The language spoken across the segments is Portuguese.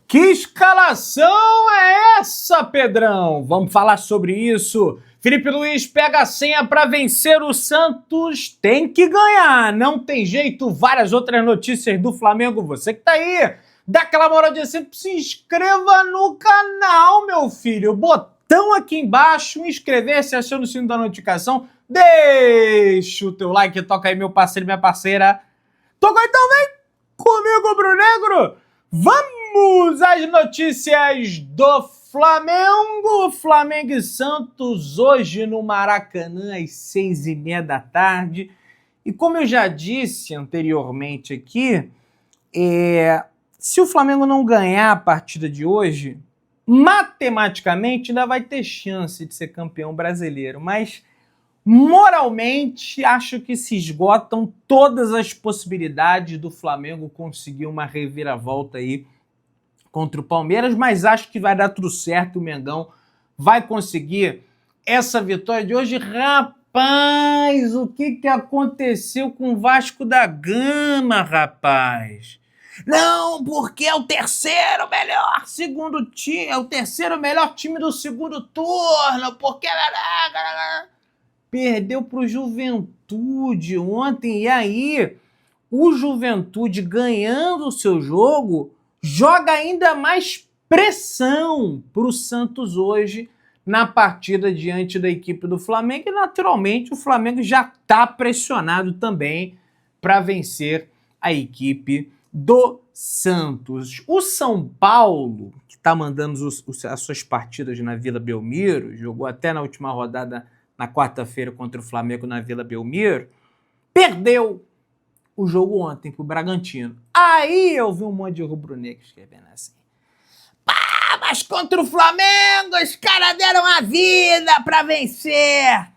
Que escalação é essa, Pedrão? Vamos falar sobre isso. Felipe Luiz pega a senha para vencer o Santos. Tem que ganhar, não tem jeito. Várias outras notícias do Flamengo. Você que tá aí, dá aquela moral de sempre, se inscreva no canal, meu filho. Botão aqui embaixo, inscrever-se, achando o sino da notificação. Deixa o teu like, toca aí, meu parceiro e minha parceira. Toca então, vem comigo, Bruno Negro. Vamos às notícias do Flamengo. Flamengo e Santos hoje no Maracanã às 6h30 da tarde. E como eu já disse anteriormente aqui, se o Flamengo não ganhar a partida de hoje, matematicamente ainda vai ter chance de ser campeão brasileiro, mas moralmente, acho que se esgotam todas as possibilidades do Flamengo conseguir uma reviravolta aí contra o Palmeiras, mas acho que vai dar tudo certo, o Mengão vai conseguir essa vitória de hoje. Rapaz, o que aconteceu com o Vasco da Gama, rapaz? Não, porque é o terceiro melhor segundo time, é o terceiro melhor time do segundo turno, porque perdeu para o Juventude ontem, e aí o Juventude, ganhando o seu jogo, joga ainda mais pressão para o Santos hoje na partida diante da equipe do Flamengo, e naturalmente o Flamengo já está pressionado também para vencer a equipe do Santos. O São Paulo, que está mandando as suas partidas na Vila Belmiro, jogou até na última rodada na quarta-feira contra o Flamengo na Vila Belmiro, perdeu o jogo ontem pro Bragantino. Aí eu vi um monte de rubro-negro escrevendo assim: pá, mas contra o Flamengo os caras deram a vida pra vencer.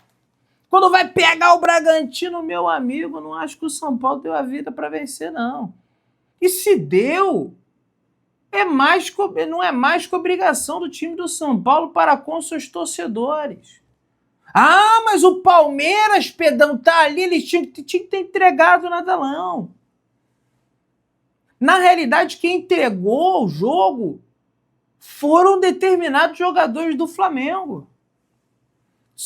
Quando vai pegar o Bragantino, meu amigo, não acho que o São Paulo deu a vida pra vencer, não. E se deu, não é mais que obrigação do time do São Paulo para com seus torcedores. Ah, mas o Palmeiras, Pedão, tá ali, eles tinham que ter entregado o Nadalão. Na realidade, quem entregou o jogo foram determinados jogadores do Flamengo.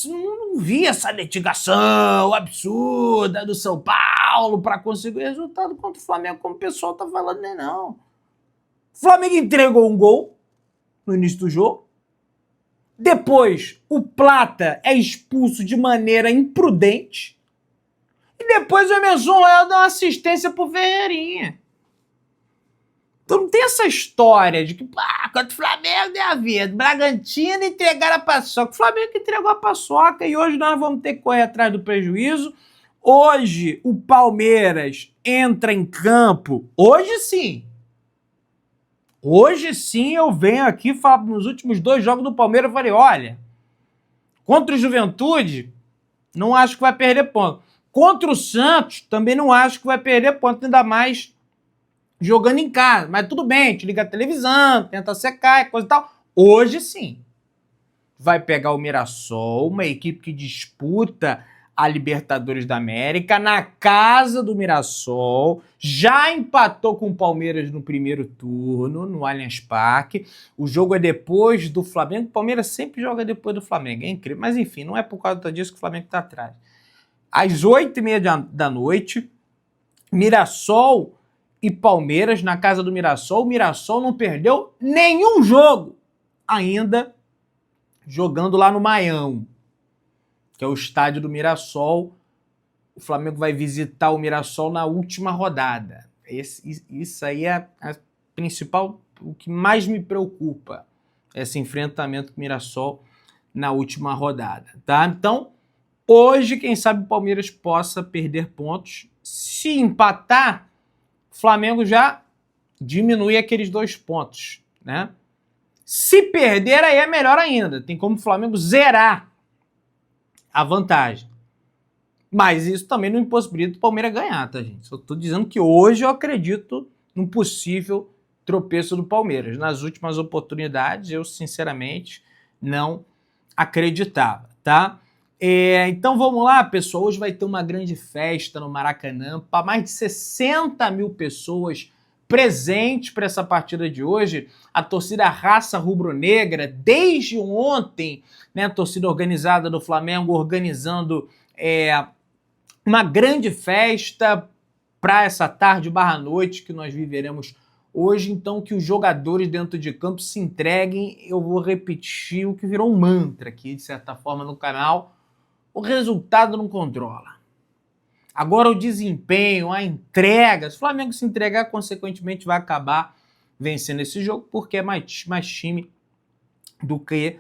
Não vi essa litigação absurda do São Paulo para conseguir resultado contra o Flamengo, como o pessoal tá falando, não. O Flamengo entregou um gol no início do jogo. Depois, o Plata é expulso de maneira imprudente. E depois o Emerson Royal dá uma assistência pro Ferreirinha. Então não tem essa história de que, contra o Flamengo deu a vida, Bragantino entregaram a paçoca. O Flamengo que entregou a paçoca, e hoje nós vamos ter que correr atrás do prejuízo. Hoje o Palmeiras entra em campo. Hoje sim eu venho aqui falar nos últimos 2 jogos do Palmeiras, eu falei, olha, contra o Juventude, não acho que vai perder ponto. Contra o Santos, também não acho que vai perder ponto, ainda mais jogando em casa. Mas tudo bem, a gente liga a televisão, tenta secar e coisa e tal. Hoje sim, vai pegar o Mirassol, uma equipe que disputa a Libertadores da América, na casa do Mirassol, já empatou com o Palmeiras no primeiro turno, no Allianz Parque. O jogo é depois do Flamengo, o Palmeiras sempre joga depois do Flamengo, é incrível, mas enfim, não é por causa disso que o Flamengo está atrás. Às 8h30 da noite, Mirassol e Palmeiras na casa do Mirassol. O Mirassol não perdeu nenhum jogo ainda jogando lá no Maião, que é o estádio do Mirassol. O Flamengo vai visitar o Mirassol na última rodada. Isso aí é a principal, o que mais me preocupa, esse enfrentamento com o Mirassol na última rodada, tá? Então, hoje, quem sabe o Palmeiras possa perder pontos. Se empatar, o Flamengo já diminui aqueles 2 pontos, né? Se perder, aí é melhor ainda. Tem como o Flamengo zerar a vantagem. Mas isso também não impossibilita o Palmeiras ganhar, tá, gente? Só tô dizendo que hoje eu acredito num possível tropeço do Palmeiras. Nas últimas oportunidades, eu sinceramente não acreditava, tá? Então vamos lá, pessoal. Hoje vai ter uma grande festa no Maracanã para mais de 60 mil pessoas presente para essa partida de hoje, a torcida Raça Rubro-Negra, desde ontem, né, a torcida organizada do Flamengo organizando uma grande festa para essa tarde barra noite que nós viveremos hoje. Então, que os jogadores dentro de campo se entreguem. Eu vou repetir o que virou um mantra aqui, de certa forma, no canal. O resultado não controla. Agora o desempenho, a entrega. Se o Flamengo se entregar, consequentemente vai acabar vencendo esse jogo, porque é mais time do que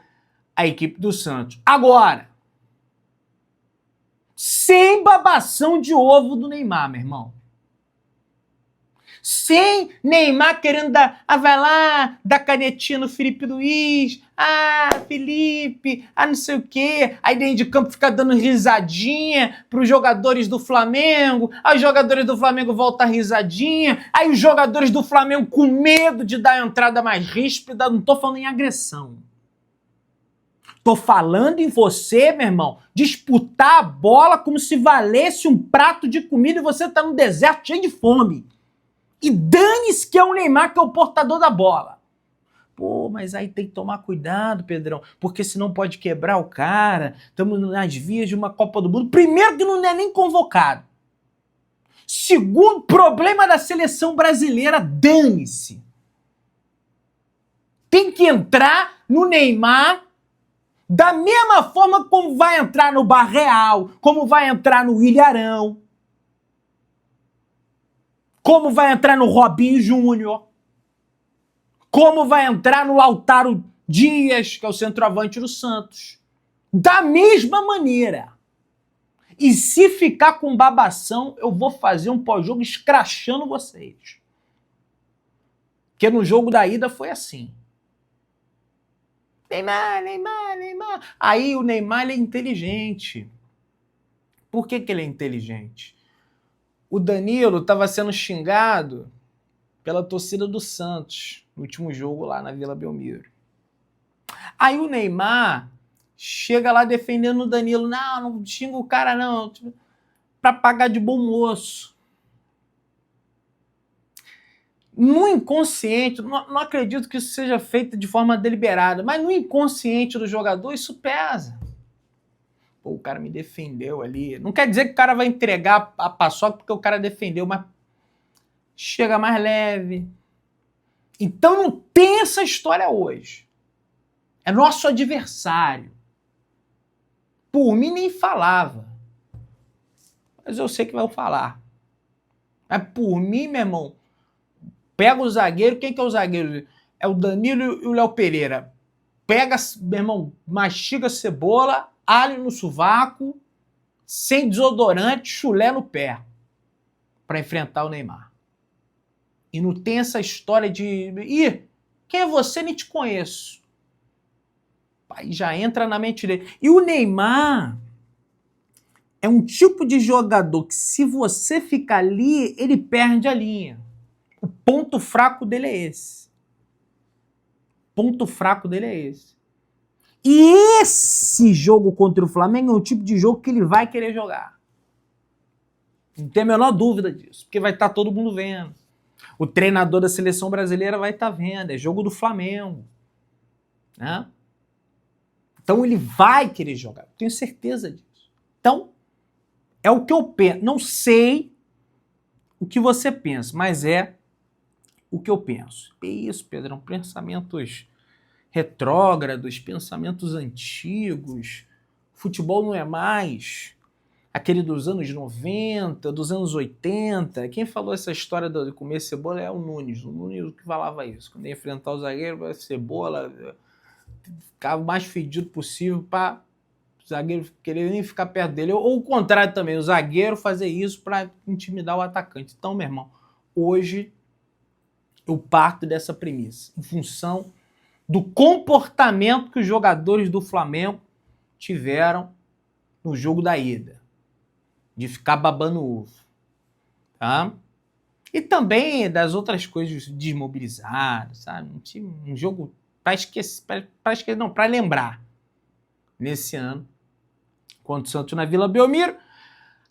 a equipe do Santos. Agora, sem babação de ovo do Neymar, meu irmão. Sem Neymar querendo dar, vai lá, dar canetinha no Felipe Luiz, Felipe, não sei o quê, aí dentro de campo fica dando risadinha pros jogadores do Flamengo, aí os jogadores do Flamengo voltam a risadinha, aí os jogadores do Flamengo com medo de dar a entrada mais ríspida, não tô falando em agressão. Tô falando em você, meu irmão, disputar a bola como se valesse um prato de comida e você tá no deserto cheio de fome. E dane-se que é o Neymar que é o portador da bola. Pô, mas aí tem que tomar cuidado, Pedrão, porque senão pode quebrar o cara. Estamos nas vias de uma Copa do Mundo. Primeiro que não é nem convocado. Segundo, problema da seleção brasileira, dane-se. Tem que entrar no Neymar da mesma forma como vai entrar no Barreal, como vai entrar no Ilharão, como vai entrar no Robinho Júnior, como vai entrar no Lautaro Dias, que é o centroavante do Santos. Da mesma maneira. E se ficar com babação, eu vou fazer um pós-jogo escrachando vocês. Porque no jogo da ida foi assim. Neymar. Aí o Neymar ele é inteligente. Por que ele é inteligente? O Danilo estava sendo xingado pela torcida do Santos no último jogo lá na Vila Belmiro. Aí o Neymar chega lá defendendo o Danilo. Não xinga o cara não, para pagar de bom moço. No inconsciente, não acredito que isso seja feito de forma deliberada, mas no inconsciente do jogador isso pesa. Pô, o cara me defendeu ali. Não quer dizer que o cara vai entregar a paçoca porque o cara defendeu, mas chega mais leve. Então não tem essa história hoje. É nosso adversário. Por mim nem falava. Mas eu sei que vai falar. Mas por mim, meu irmão, pega o zagueiro. Quem que é o zagueiro? É o Danilo e o Léo Pereira. Pega, meu irmão, mastiga cebola, alho no sovaco, sem desodorante, chulé no pé, para enfrentar o Neymar. E não tem essa história de... quem é você? Nem te conheço. Aí já entra na mente dele. E o Neymar é um tipo de jogador que, se você ficar ali, ele perde a linha. O ponto fraco dele é esse. E esse jogo contra o Flamengo é o tipo de jogo que ele vai querer jogar. Não tem a menor dúvida disso, porque vai estar todo mundo vendo. O treinador da seleção brasileira vai estar vendo, é jogo do Flamengo. Né? Então ele vai querer jogar, tenho certeza disso. Então, é o que eu penso. Não sei o que você pensa, mas é o que eu penso. É isso, Pedrão, pensamentos retrógrados, pensamentos antigos. Futebol não é mais aquele dos anos 90, dos anos 80. Quem falou essa história de comer cebola é o Nunes. O Nunes que falava isso. Quando ia enfrentar o zagueiro, cebola, ficava o mais fedido possível para o zagueiro querer nem ficar perto dele. Ou o contrário também, o zagueiro fazer isso para intimidar o atacante. Então, meu irmão, hoje eu parto dessa premissa, em função do comportamento que os jogadores do Flamengo tiveram no jogo da ida. De ficar babando o ovo. Tá? E também das outras coisas desmobilizadas, sabe? Um jogo para esquecer, para lembrar. Nesse ano, contra o Santos na Vila Belmiro,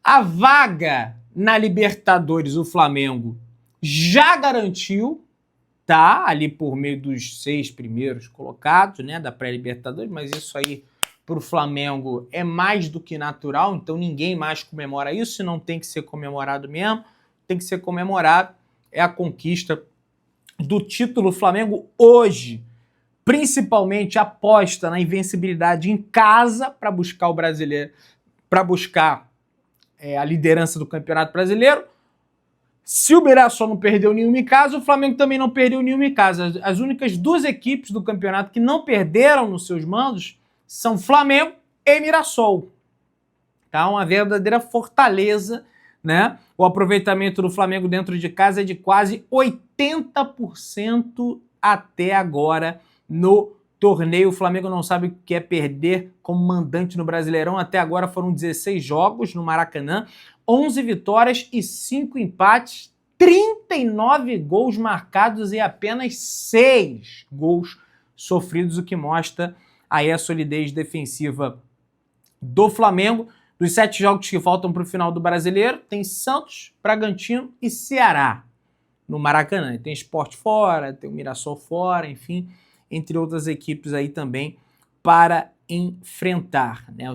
a vaga na Libertadores, o Flamengo já garantiu, tá? Ali por meio dos 6 primeiros colocados, né? Da pré-Libertadores, mas isso aí para o Flamengo é mais do que natural, então ninguém mais comemora isso, não tem que ser comemorado mesmo, tem que ser comemorado, é a conquista do título. Flamengo hoje, principalmente, aposta na invencibilidade em casa para buscar o brasileiro, para buscar a liderança do Campeonato Brasileiro. Se o Mirassol não perdeu nenhuma em casa, o Flamengo também não perdeu nenhuma em casa. As únicas 2 equipes do campeonato que não perderam nos seus mandos são Flamengo e Mirassol. Tá? Uma verdadeira fortaleza, né? O aproveitamento do Flamengo dentro de casa é de quase 80% até agora no torneio. O Flamengo não sabe o que é perder como mandante no Brasileirão. Até agora foram 16 jogos no Maracanã, 11 vitórias e 5 empates, 39 gols marcados e apenas 6 gols sofridos, o que mostra aí a solidez defensiva do Flamengo. Dos 7 jogos que faltam para o final do Brasileiro, tem Santos, Bragantino e Ceará no Maracanã. Tem Sport fora, tem o Mirassol fora, enfim, entre outras equipes aí também para enfrentar, né?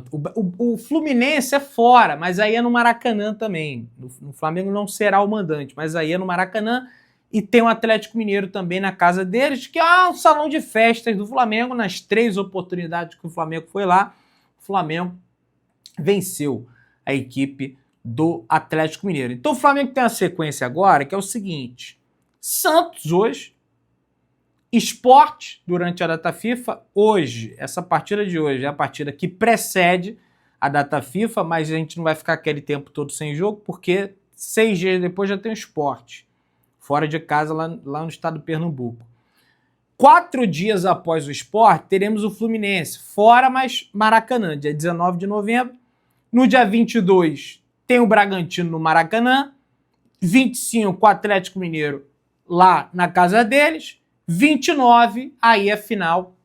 O Fluminense é fora, mas aí é no Maracanã também. No Flamengo não será o mandante, mas aí é no Maracanã. E tem o Atlético Mineiro também na casa deles, que é um salão de festas do Flamengo. Nas 3 oportunidades que o Flamengo foi lá, o Flamengo venceu a equipe do Atlético Mineiro. Então o Flamengo tem uma sequência agora que é o seguinte: Santos hoje, Sport durante a data FIFA. Hoje, essa partida de hoje é a partida que precede a data FIFA, mas a gente não vai ficar aquele tempo todo sem jogo, porque 6 dias depois já tem o Sport, fora de casa, lá no estado do Pernambuco. 4 dias após o Sport, teremos o Fluminense, fora, mas Maracanã, dia 19 de novembro. No dia 22, tem o Bragantino no Maracanã. 25, o Atlético Mineiro lá na casa deles. 29, aí a final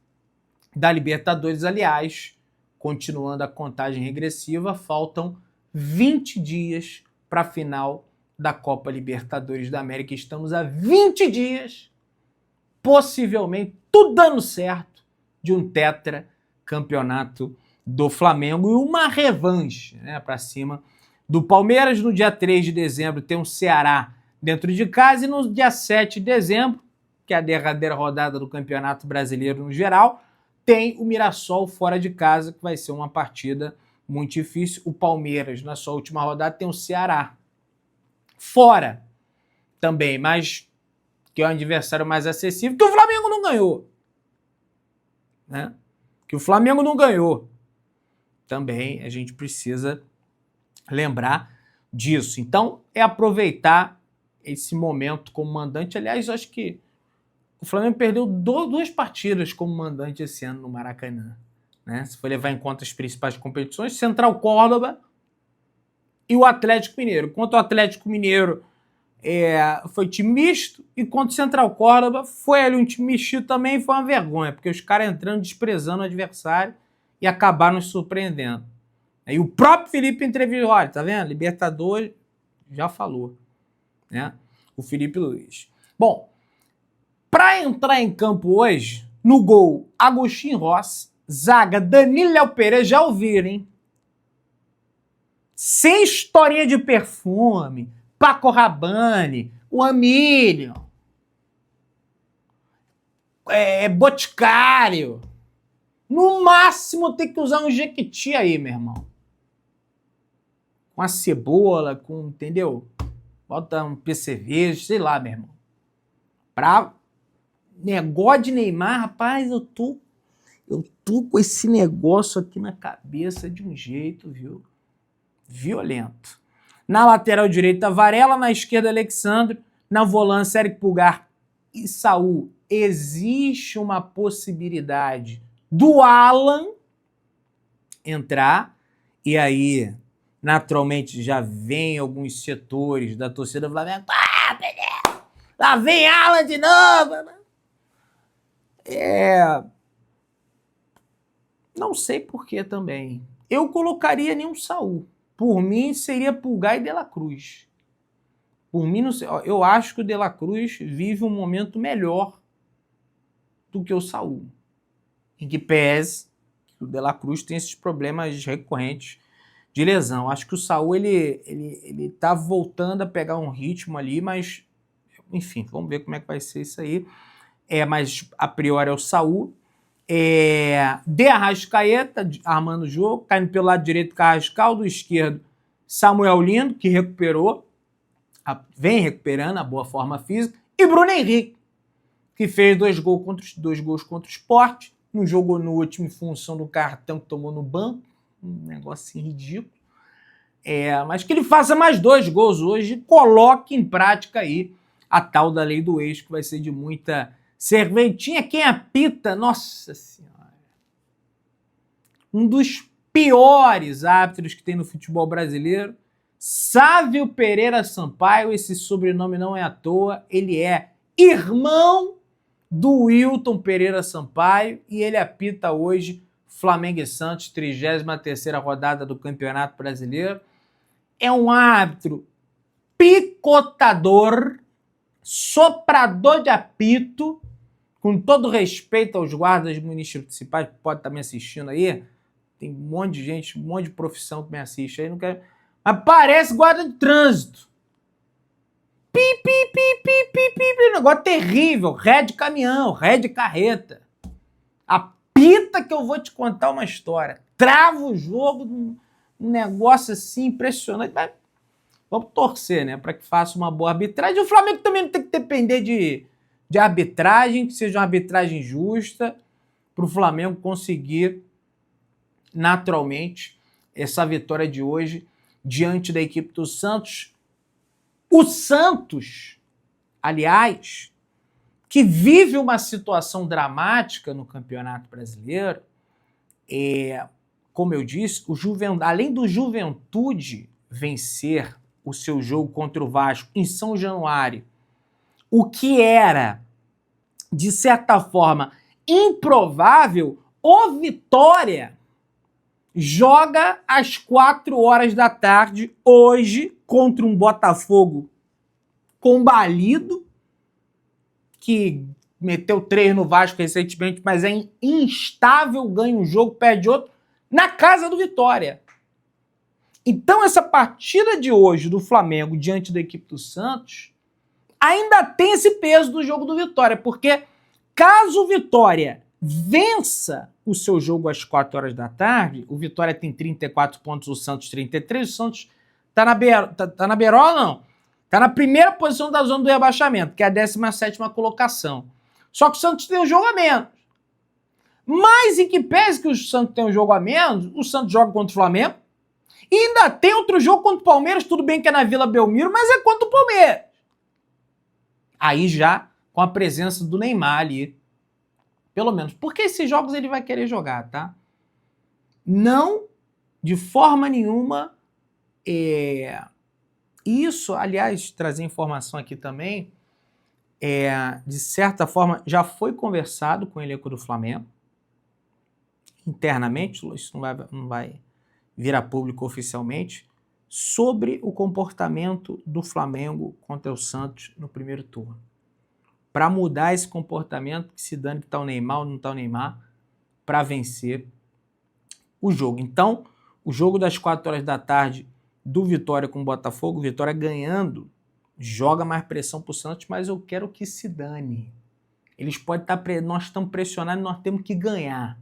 da Libertadores. Aliás, continuando a contagem regressiva, faltam 20 dias para a final da Copa Libertadores da América. Estamos a 20 dias, possivelmente, tudo dando certo, de um tetracampeonato do Flamengo e uma revanche, né, para cima do Palmeiras. No dia 3 de dezembro tem um Ceará dentro de casa e no dia 7 de dezembro, que é a derradeira rodada do Campeonato Brasileiro no geral, tem o Mirassol fora de casa, que vai ser uma partida muito difícil. O Palmeiras, na sua última rodada, tem o Ceará fora também, mas que é um adversário mais acessível, que o Flamengo não ganhou, né? Que o Flamengo não ganhou. Também a gente precisa lembrar disso. Então, é aproveitar esse momento como mandante. Aliás, eu acho que o Flamengo perdeu 2 partidas como mandante esse ano no Maracanã, né? Se for levar em conta as principais competições, Central Córdoba e o Atlético Mineiro. Quanto ao Atlético Mineiro, foi time misto, e quanto ao Central Córdoba, foi ali um time misto também, foi uma vergonha, porque os caras entrando desprezando o adversário e acabaram nos surpreendendo. Aí o próprio Felipe entrevistou, olha, tá vendo? Libertadores já falou, né? O Felipe Luiz. Bom, para entrar em campo hoje, no gol, Agostinho Rossi, zaga, Danilo Léo Pereira, já ouviram, hein? Sem historinha de perfume, Paco Rabanne, o Amílio, Boticário. No máximo tem que usar um Jequiti aí, meu irmão. Com a cebola, entendeu? Bota um PCV, sei lá, meu irmão. Pra negócio de Neymar, rapaz, eu tô com esse negócio aqui na cabeça de um jeito, viu? Violento. Na lateral direita, Varela, na esquerda, Alexandre, na volância, Eric Pulgar e Saul. Existe uma possibilidade do Alan entrar, e aí, naturalmente, já vem alguns setores da torcida do Flamengo. Lá vem Alan de novo! Não sei por que também. Eu colocaria nenhum Saul. Por mim, seria Pulgar e De La Cruz. Por mim, não sei, eu acho que o De La Cruz vive um momento melhor do que o Saúl. Em que pese que o De La Cruz tem esses problemas recorrentes de lesão. Acho que o Saúl, ele tá voltando a pegar um ritmo ali, mas, enfim, vamos ver como é que vai ser isso aí. Mas a priori é o Saúl. De Arrascaeta, armando o jogo, caindo pelo lado direito Carrascal, do esquerdo Samuel Lino, que recuperou, vem recuperando a boa forma física, e Bruno Henrique, que fez dois gols contra o Sport, não jogou no último em função do cartão que tomou no banco, um negócio assim ridículo, mas que ele faça mais 2 gols hoje e coloque em prática aí a tal da lei do ex, que vai ser de muita serventinha. Quem apita, nossa senhora, um dos piores árbitros que tem no futebol brasileiro, Sávio Pereira Sampaio. Esse sobrenome não é à toa, ele é irmão do Wilton Pereira Sampaio e ele apita hoje Flamengo e Santos, 33ª rodada do Campeonato Brasileiro. É um árbitro picotador, soprador de apito, com todo respeito aos guardas municipais que pode estar me assistindo aí. Tem um monte de gente, um monte de profissão que me assiste aí, não quero... Mas parece guarda de trânsito. Negócio terrível, ré de caminhão, ré de carreta. Apita que eu vou te contar uma história. Trava o jogo, um negócio assim impressionante. Mas vamos torcer, né, para que faça uma boa arbitragem. O Flamengo também não tem que depender de arbitragem, que seja uma arbitragem justa, para o Flamengo conseguir naturalmente essa vitória de hoje diante da equipe do Santos. O Santos, aliás, que vive uma situação dramática no Campeonato Brasileiro, como eu disse, além do Juventude vencer o seu jogo contra o Vasco em São Januário, o que era, de certa forma, improvável, o Vitória joga às 16h hoje contra um Botafogo combalido, que meteu 3 no Vasco recentemente, mas é instável, ganha um jogo, perde outro, na casa do Vitória. Então essa partida de hoje do Flamengo diante da equipe do Santos ainda tem esse peso do jogo do Vitória, porque caso o Vitória vença o seu jogo às 16h, o Vitória tem 34 pontos, o Santos 33, o Santos tá na beirola, não. Tá na primeira posição da zona do rebaixamento, que é a 17ª colocação. Só que o Santos tem um jogo a menos. Mas em que pese que o Santos tem um jogo a menos, o Santos joga contra o Flamengo e ainda tem outro jogo contra o Palmeiras, tudo bem que é na Vila Belmiro, mas é contra o Palmeiras. Aí já com a presença do Neymar ali, pelo menos, porque esses jogos ele vai querer jogar, tá? Não, de forma nenhuma, isso, aliás, trazer informação aqui também, de certa forma, já foi conversado com o elenco do Flamengo, internamente, isso não vai vir a público oficialmente, sobre o comportamento do Flamengo contra o Santos no primeiro turno. Para mudar esse comportamento, que se dane que tá o Neymar ou não tá o Neymar, para vencer o jogo. Então, o jogo das 16h do Vitória com o Botafogo, Vitória ganhando, joga mais pressão pro Santos, mas eu quero que se dane. Eles podem estar, nós estamos pressionados, nós temos que ganhar.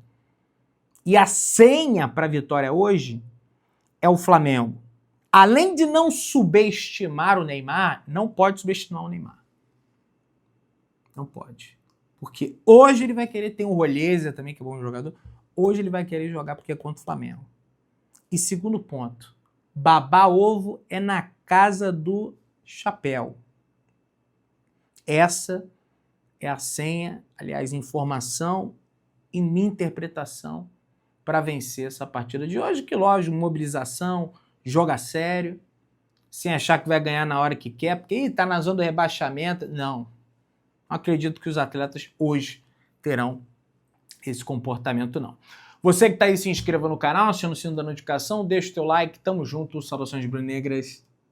E a senha para a vitória hoje é o Flamengo. Além de não subestimar o Neymar, não pode subestimar o Neymar. Não pode. Porque hoje ele vai querer, tem o Roleza também, que é bom jogador, hoje ele vai querer jogar porque é contra o Flamengo. E segundo ponto, babar ovo é na casa do chapéu. Essa é a senha, aliás, informação e minha interpretação para vencer essa partida de hoje, que lógico, mobilização, joga sério, sem achar que vai ganhar na hora que quer, porque tá na zona do rebaixamento. Não acredito que os atletas hoje terão esse comportamento, não. Você que tá aí, se inscreva no canal, aciona o sino da notificação, deixa o teu like, tamo junto, saudações brunegras.